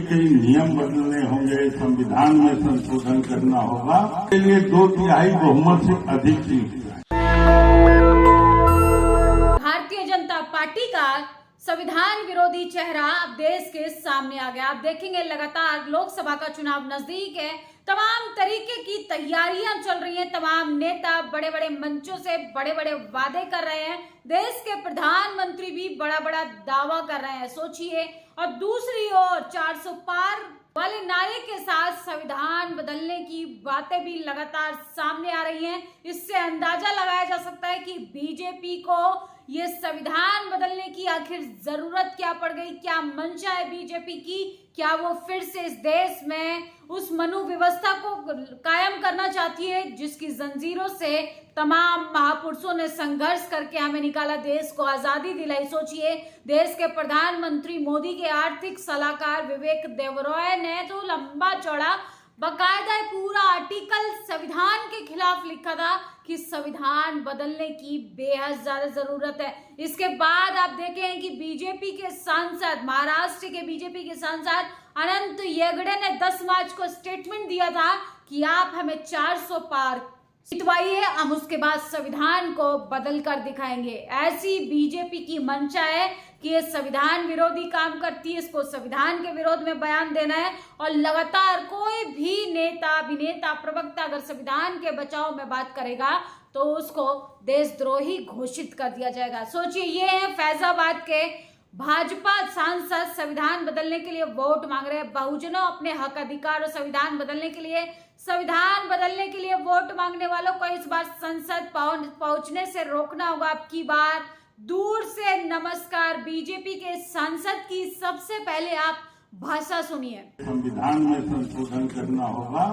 कई नियम बदलने होंगे, संविधान में संशोधन करना होगा। इसके लिए 2/3 बहुमत से अधिक सीट। भारतीय जनता पार्टी का संविधान विरोधी चेहरा अब देश के सामने आ गया। आप देखेंगे लगातार लोकसभा का चुनाव नजदीक है, तमाम तरीके की तैयारियां चल रही हैं, तमाम नेता बड़े बड़े मंचों से बड़े बड़े वादे कर रहे हैं, देश के प्रधानमंत्री भी बड़ा बड़ा दावा कर रहे हैं। सोचिए, और दूसरी ओर 400 पार वाले नारे के साथ संविधान बदलने की बातें भी लगातार सामने आ रही हैं। इससे अंदाजा लगाया जा सकता है कि बीजेपी को ये संविधान बदलने की आखिर जरूरत क्या पड़ गई, क्या मंशा है बीजेपी की, क्या वो फिर से इस देश में उस मनु व्यवस्था को कायम करना चाहती है जिसकी जंजीरों से तमाम महापुरुषों ने संघर्ष करके हमें निकाला, देश को आजादी दिलाई। सोचिए, देश के प्रधानमंत्री मोदी के आर्थिक सलाहकार विवेक देबरॉय ने तो लंबा चौड़ा बकायदा पूरा आर्टिकल संविधान के खिलाफ लिखा था कि संविधान बदलने की बेहद ज्यादा जरूरत है। इसके बाद आप देखें कि बीजेपी के सांसद, महाराष्ट्र के बीजेपी के सांसद अनंत हेगड़े ने 10 मार्च को स्टेटमेंट दिया था कि आप हमें 400 पार जितवाइए, हम उसके बाद संविधान को बदल कर दिखाएंगे। ऐसी बीजेपी की मंशा है कि ये संविधान विरोधी काम करती है, इसको संविधान के विरोध में बयान देना है, और लगातार कोई भी नेता, अभिनेता, प्रवक्ता अगर संविधान के बचाव में बात करेगा तो उसको देशद्रोही घोषित कर दिया जाएगा। सोचिए, ये है फैजाबाद के भाजपा सांसद संविधान बदलने के लिए वोट मांग रहे हैं। बहुजनों अपने हक अधिकार और संविधान बदलने के लिए वोट मांगने वालों को इस बार संसद पहुंचने से रोकना होगा। अब की बार दूर से नमस्कार बीजेपी के सांसद की सबसे पहले आप भाषा सुनिए। संविधान में संशोधन करना होगा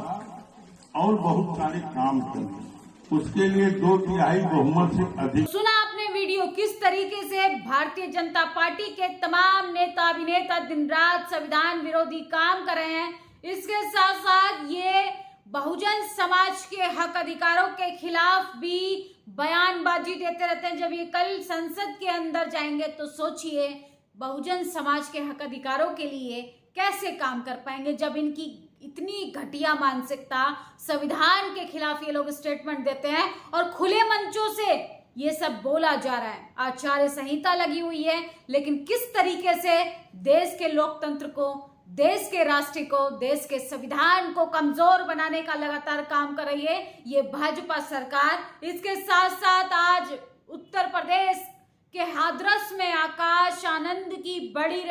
और बहुत सारे काम करने, उसके लिए 2/3 बहुमत से अधिक। सुना आपने वीडियो, किस तरीके से भारतीय जनता पार्टी के तमाम नेता अभिनेता दिन रात संविधान विरोधी काम कर रहे हैं। इसके साथ साथ ये बहुजन समाज के हक अधिकारों के खिलाफ भी बयानबाजी देते रहते हैं। जब ये कल संसद के अंदर जाएंगे तो सोचिए, बहुजन समाज के हक अधिकारों के लिए कैसे काम कर पाएंगे जब इनकी इतनी घटिया मानसिकता, संविधान के खिलाफ ये लोग स्टेटमेंट देते हैं और खुले मंचों से ये सब बोला जा रहा है। आचार्य संहिता लगी हुई है, लेकिन किस तरीके से देश के लोकतंत्र को, देश के राष्ट्र को, देश के संविधान को कमजोर बनाने का लगातार काम कर रही है ये भाजपा सरकार। इसके साथ साथ आज उत्तर प्रदेश के हाथरस में आकाश आनंद की बड़ी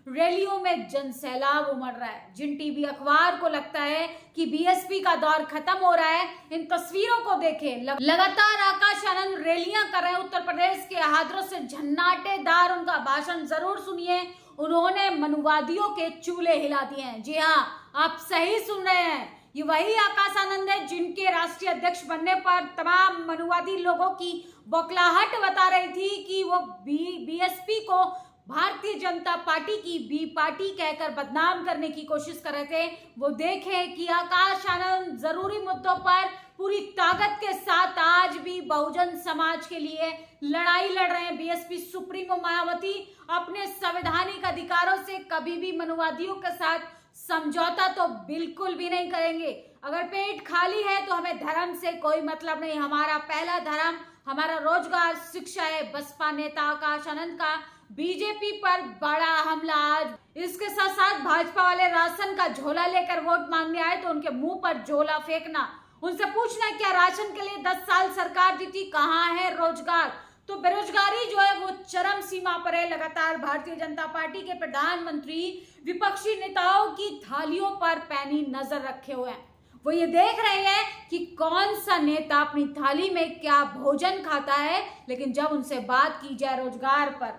रैलियों में जनसैलाब उमड़ रहा है। जिन टीवी अखबार को लगता है कि बीएसपी का दौर खत्म हो रहा है, इन तस्वीरों को देखें, लगातार आकाश आनंद रैलियां कर रहे हैं उत्तर प्रदेश के हाथरस से। झन्नाटेदार उनका भाषण जरूर सुनिए। उन्होंने मनुवादियों के चूल्हे हिला दिए हैं। जी हाँ, आप सही सुन रहे हैं, ये वही आकाश आनंद है जिनके राष्ट्रीय अध्यक्ष बनने पर तमाम मनुवादी लोगों की बौखलाहट बता रही थी कि वो बीएसपी को भारतीय जनता पार्टी की बी पार्टी कहकर बदनाम करने की कोशिश कर रहे थे। वो देखें कि आकाश आनंद जरूरी मुद्दों पर पूरी ताकत के साथ आज भी बहुजन समाज के लिए लड़ाई लड़ रहे हैं। बीएसपी सुप्रीमो मायावती अपने संवैधानिक अधिकारों से कभी भी मनुवादियों के साथ समझौता तो बिल्कुल भी नहीं करेंगे। अगर पेट खाली है तो हमें धर्म से कोई मतलब नहीं, हमारा पहला धर्म हमारा रोजगार, शिक्षा है। बसपा नेता आकाश आनंद का बीजेपी पर बड़ा हमला आज। इसके साथ साथ भाजपा वाले राशन का झोला लेकर वोट मांगने आए तो उनके मुंह पर झोला फेंकना, उनसे पूछना क्या राशन के लिए 10 साल सरकार दी थी, कहाँ है रोजगार। तो बेरोजगारी जो है वो चरम सीमा पर है। लगातार भारतीय जनता पार्टी के प्रधानमंत्री विपक्षी नेताओं की थालियों पर पैनी नजर रखे हुए हैं। वो ये देख रहे हैं कि कौन सा नेता अपनी थाली में क्या भोजन खाता है, लेकिन जब उनसे बात की जाए रोजगार पर,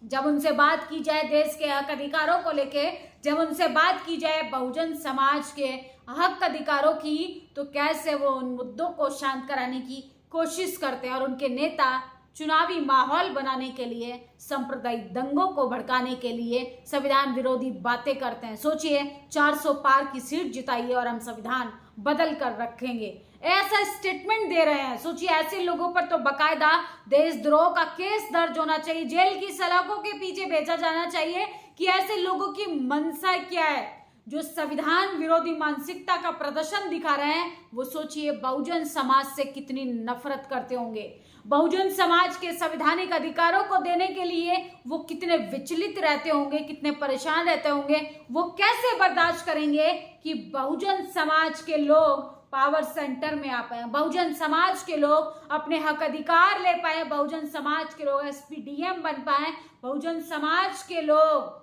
जब उनसे बात की जाए देश के हक अधिकारों को लेके, जब उनसे बात की जाए बहुजन समाज के हक अधिकारों की, तो कैसे वो उन मुद्दों को शांत कराने की कोशिश करते हैं और उनके नेता चुनावी माहौल बनाने के लिए, सांप्रदायिक दंगों को भड़काने के लिए संविधान विरोधी बातें करते हैं। सोचिए, 400 पार की सीट जिताइए और हम संविधान बदल कर रखेंगे, ऐसा स्टेटमेंट दे रहे हैं। सोचिए, ऐसे लोगों पर तो बकायदा देशद्रोह का केस दर्ज होना चाहिए, जेल की सलाखों के पीछे भेजा जाना चाहिए कि ऐसे लोगों की मंशा क्या है जो संविधान विरोधी मानसिकता का प्रदर्शन दिखा रहे हैं। वो सोचिए बहुजन समाज से कितनी नफरत करते होंगे, बहुजन समाज के संवैधानिक अधिकारों को देने के लिए वो कितने विचलित रहते होंगे, कितने परेशान रहते होंगे। वो कैसे बर्दाश्त करेंगे कि बहुजन समाज के लोग पावर सेंटर में आ पाए, बहुजन समाज के लोग अपने हक अधिकार ले पाए, बहुजन समाज के लोग एसपीडीएम बन पाए, बहुजन समाज के लोग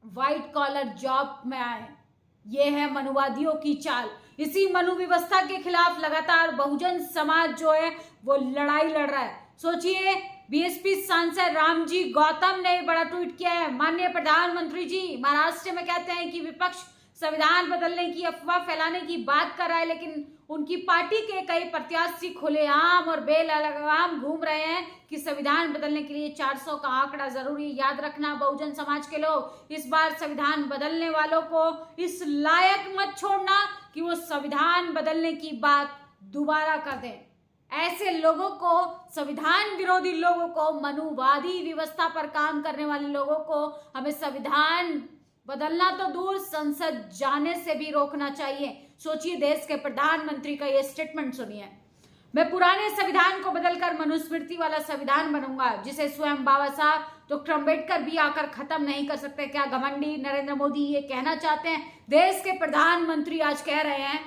व्हाइट कॉलर जॉब में आए। ये है मनुवादियों की चाल। इसी मनु व्यवस्था के खिलाफ लगातार बहुजन समाज जो है वो लड़ाई लड़ रहा है। सोचिए, बीएसपी सांसद रामजी गौतम ने बड़ा ट्वीट किया है। माननीय प्रधानमंत्री जी महाराष्ट्र में कहते हैं कि विपक्ष संविधान बदलने की अफवाह फैलाने की बात कर रहा है, लेकिन उनकी पार्टी के कई प्रत्याशी खुलेआम और बेलगाम घूम रहे हैं कि संविधान बदलने के लिए 400 का आंकड़ा जरूरी। याद रखना बहुजन समाज के लोग, इस बार संविधान बदलने वालों को इस लायक मत छोड़ना कि वो संविधान बदलने की बात दोबारा कर दें। ऐसे लोगों को, संविधान विरोधी लोगों को, मनुवादी व्यवस्था पर काम करने वाले लोगों को हमें संविधान बदलना तो दूर, संसद जाने से भी रोकना चाहिए। सोचिए, देश के प्रधानमंत्री का ये स्टेटमेंट सुनिए। मैं पुराने संविधान को बदलकर मनुस्मृति वाला संविधान बनूंगा जिसे स्वयं बाबा साहब डॉक्टर अम्बेडकर भी आकर खत्म नहीं कर सकते। क्या घमंडी नरेंद्र मोदी ये कहना चाहते हैं? देश के प्रधानमंत्री आज कह रहे हैं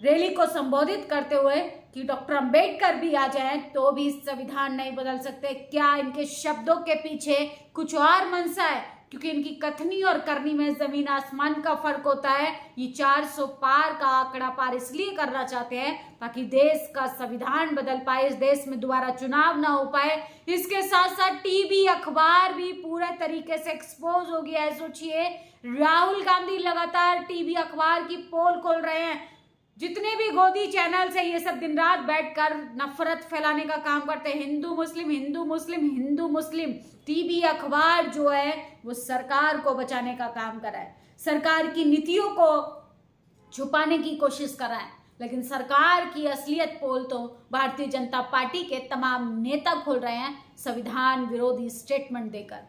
रैली को संबोधित करते हुए कि डॉक्टर अम्बेडकर भी आ जाएं तो भी संविधान नहीं बदल सकते। क्या इनके शब्दों के पीछे कुछ और मंशा है? क्योंकि इनकी कथनी और करनी में जमीन आसमान का फर्क होता है। ये 400 पार का आंकड़ा पार इसलिए करना चाहते हैं ताकि देश का संविधान बदल पाए, इस देश में दोबारा चुनाव ना हो पाए। इसके साथ साथ टीवी अखबार भी पूरे तरीके से एक्सपोज हो गया है। सोचिए, राहुल गांधी लगातार टीवी अखबार की पोल खोल रहे हैं। जितने भी गोदी चैनल्स है ये सब दिन रात बैठकर नफरत फैलाने का काम करते हैं। हिंदू मुस्लिम, हिंदू मुस्लिम, हिंदू मुस्लिम। टीवी अखबार जो है वो सरकार को बचाने का काम कर रहा है, सरकार की नीतियों को छुपाने की कोशिश कर रहा है। लेकिन सरकार की असलियत पोल तो भारतीय जनता पार्टी के तमाम नेता खोल रहे हैं संविधान विरोधी स्टेटमेंट देकर।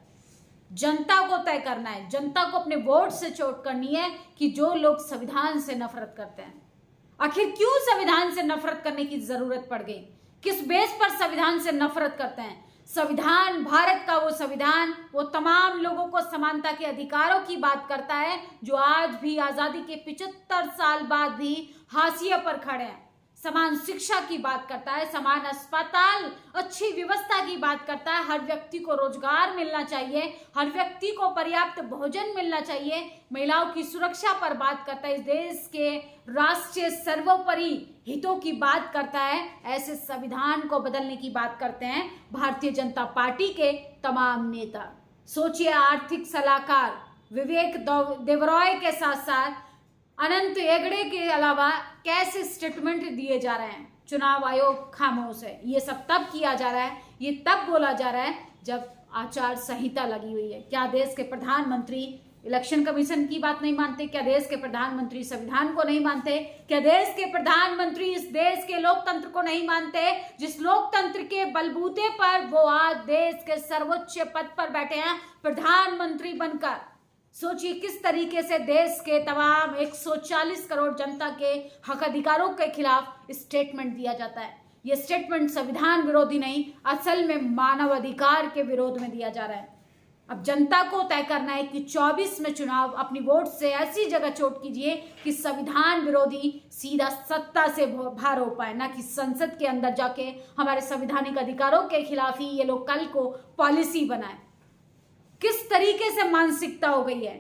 जनता को तय करना है, जनता को अपने वोट से चोट करनी है कि जो लोग संविधान से नफरत करते हैं। आखिर क्यों संविधान से नफरत करने की जरूरत पड़ गई? किस बेस पर संविधान से नफरत करते हैं? संविधान, भारत का वो संविधान, वो तमाम लोगों को समानता के अधिकारों की बात करता है जो आज भी आजादी के 75 साल बाद भी हाशिए पर खड़े हैं। समान शिक्षा की बात करता है, समान अस्पताल, अच्छी व्यवस्था की बात करता है। हर व्यक्ति को रोजगार मिलना चाहिए, हर व्यक्ति को पर्याप्त भोजन मिलना चाहिए, महिलाओं की सुरक्षा पर बात करता है, इस देश के राष्ट्रीय सर्वोपरि हितों की बात करता है। ऐसे संविधान को बदलने की बात करते हैं भारतीय जनता पार्टी के तमाम नेता। सोचिए, आर्थिक सलाहकार विवेक देवरॉय के साथ साथ अनंत हेगड़े के अलावा कैसे स्टेटमेंट दिए जा रहे हैं। चुनाव आयोग खामोश है। ये सब तब किया जा रहा है, ये तब बोला जा रहा है जब आचार संहिता लगी हुई है। क्या देश के प्रधानमंत्री इलेक्शन कमीशन की बात नहीं मानते? क्या देश के प्रधानमंत्री संविधान को नहीं मानते? क्या देश के प्रधानमंत्री इस देश के लोकतंत्र को नहीं मानते, जिस लोकतंत्र के बलबूते पर वो आज देश के सर्वोच्च पद पर बैठे हैं प्रधानमंत्री बनकर? सोचिए, किस तरीके से देश के तमाम 140 करोड़ जनता के हक अधिकारों के खिलाफ स्टेटमेंट दिया जाता है। यह स्टेटमेंट संविधान विरोधी नहीं, असल में मानव अधिकार के विरोध में दिया जा रहा है। अब जनता को तय करना है कि 24 में चुनाव अपनी वोट से ऐसी जगह चोट कीजिए कि संविधान विरोधी सीधा सत्ता से बाहर हो पाए, ना कि संसद के अंदर जाके हमारे संवैधानिक अधिकारों के खिलाफ ही ये लोग कल को पॉलिसी बनाए। किस तरीके से मानसिकता हो गई है?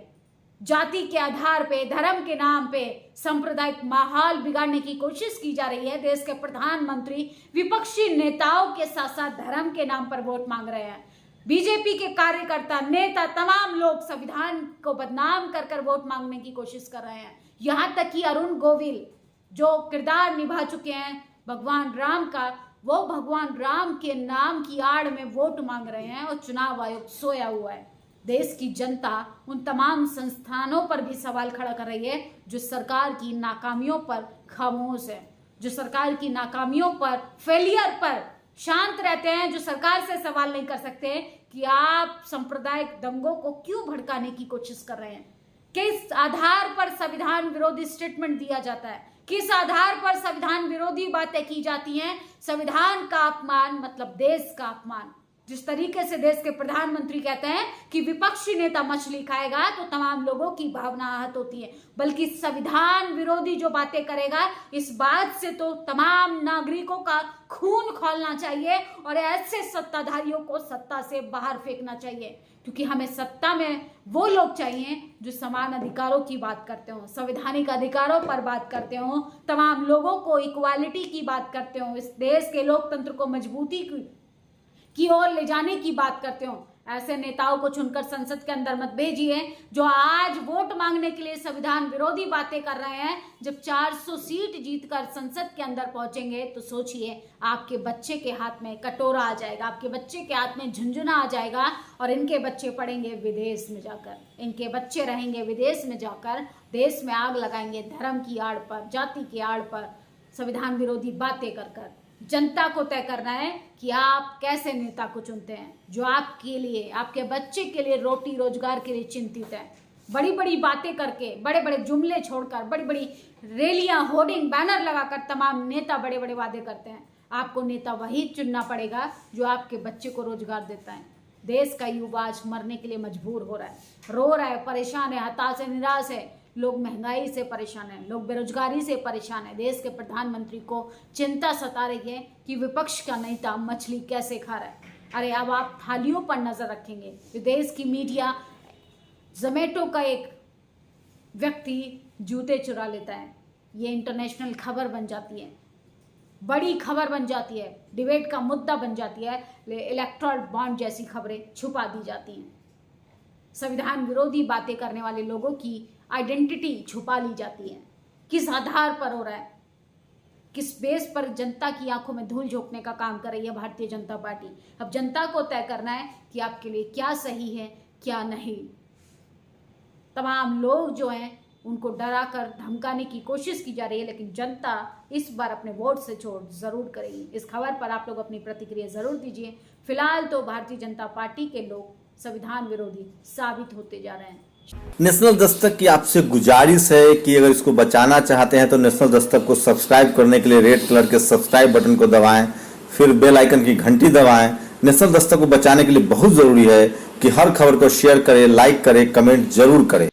जाति के आधार पे, धर्म के नाम पे सांप्रदायिक माहौल बिगाड़ने की कोशिश की जा रही है। देश के प्रधानमंत्री विपक्षी नेताओं के साथ साथ धर्म के नाम पर वोट मांग रहे हैं। बीजेपी के कार्यकर्ता, नेता, तमाम लोग संविधान को बदनाम कर कर वोट मांगने की कोशिश कर रहे हैं। यहां तक कि अरुण गोविल जो किरदार निभा चुके हैं भगवान राम का, वो भगवान राम के नाम की आड़ में वोट मांग रहे हैं और चुनाव आयोग सोया हुआ है। देश की जनता उन तमाम संस्थानों पर भी सवाल खड़ा कर रही है जो सरकार की नाकामियों पर खामोश है, जो सरकार की नाकामियों पर, फेलियर पर शांत रहते हैं, जो सरकार से सवाल नहीं कर सकते कि आप सांप्रदायिक दंगों को क्यों भड़काने की कोशिश कर रहे हैं। किस आधार पर संविधान विरोधी स्टेटमेंट दिया जाता है, किस आधार पर संविधान विरोधी बातें की जाती हैं। संविधान का अपमान मतलब देश का अपमान। जिस तरीके से देश के प्रधानमंत्री कहते हैं कि विपक्षी नेता मछली खाएगा तो तमाम लोगों की भावना आहत होती है, बल्कि संविधान विरोधी जो बातें करेगा इस बात से तो तमाम नागरिकों का खून खौलना चाहिए और ऐसे सत्ताधारियों को सत्ता से बाहर फेंकना चाहिए। क्योंकि हमें सत्ता में वो लोग चाहिए जो समान अधिकारों की बात करते हो, संवैधानिक अधिकारों पर बात करते हो, तमाम लोगों को इक्वालिटी की बात करते हो, इस देश के लोकतंत्र को मजबूती की ओर ले जाने की बात करते हो। ऐसे नेताओं को चुनकर संसद के अंदर मत भेजिए जो आज वोट मांगने के लिए संविधान विरोधी बातें कर रहे हैं। जब 400 सीट जीतकर संसद के अंदर पहुंचेंगे तो सोचिए आपके बच्चे के हाथ में कटोरा आ जाएगा, आपके बच्चे के हाथ में झुंझुना आ जाएगा और इनके बच्चे पढ़ेंगे विदेश में जाकर, इनके बच्चे रहेंगे विदेश में जाकर, देश में आग लगाएंगे धर्म की आड़ पर, जाति की आड़ पर, संविधान विरोधी बातें कर कर। जनता को तय करना है कि आप कैसे नेता को चुनते हैं जो आपके लिए, आपके बच्चे के लिए रोटी रोजगार के लिए चिंतित है। बड़ी बड़ी बातें करके, बड़े बड़े जुमले छोड़कर, बड़ी बड़ी रैलियां, होर्डिंग, बैनर लगाकर तमाम नेता बड़े बड़े वादे करते हैं। आपको नेता वही चुनना पड़ेगा जो आपके बच्चे को रोजगार देता है। देश का युवा आज मरने के लिए मजबूर हो रहा है, रो रहा है, परेशान है, हताश है, निराश है। लोग महंगाई से परेशान हैं, लोग बेरोजगारी से परेशान हैं। देश के प्रधानमंत्री को चिंता सता रही है कि विपक्ष का नेता मछली कैसे खा रहा है। अरे अब आप थालियों पर नजर रखेंगे। देश की मीडिया, जोमेटो का एक व्यक्ति जूते चुरा लेता है, ये इंटरनेशनल खबर बन जाती है, बड़ी खबर बन जाती है, डिबेट का मुद्दा बन जाती है। इलेक्टोरल बॉन्ड जैसी खबरें छुपा दी जाती हैं। संविधान विरोधी बातें करने वाले लोगों की आइडेंटिटी छुपा ली जाती है। किस आधार पर हो रहा है, किस बेस पर जनता की आंखों में धूल झोंकने का काम कर रही है भारतीय जनता पार्टी। अब जनता को तय करना है कि आपके लिए क्या सही है क्या नहीं। तमाम लोग जो हैं उनको डरा कर धमकाने की कोशिश की जा रही है, लेकिन जनता इस बार अपने वोट से छोड़ जरूर करेगी। इस खबर पर आप लोग अपनी प्रतिक्रिया जरूर दीजिए। फिलहाल तो भारतीय जनता पार्टी के लोग संविधान विरोधी साबित होते जा रहे हैं। नेशनल दस्तक की आपसे गुजारिश है कि अगर इसको बचाना चाहते हैं तो नेशनल दस्तक को सब्सक्राइब करने के लिए रेड कलर के सब्सक्राइब बटन को दबाएं, फिर बेल आइकन की घंटी दबाएं। नेशनल दस्तक को बचाने के लिए बहुत जरूरी है कि हर खबर को शेयर करें, लाइक करें, कमेंट जरूर करें।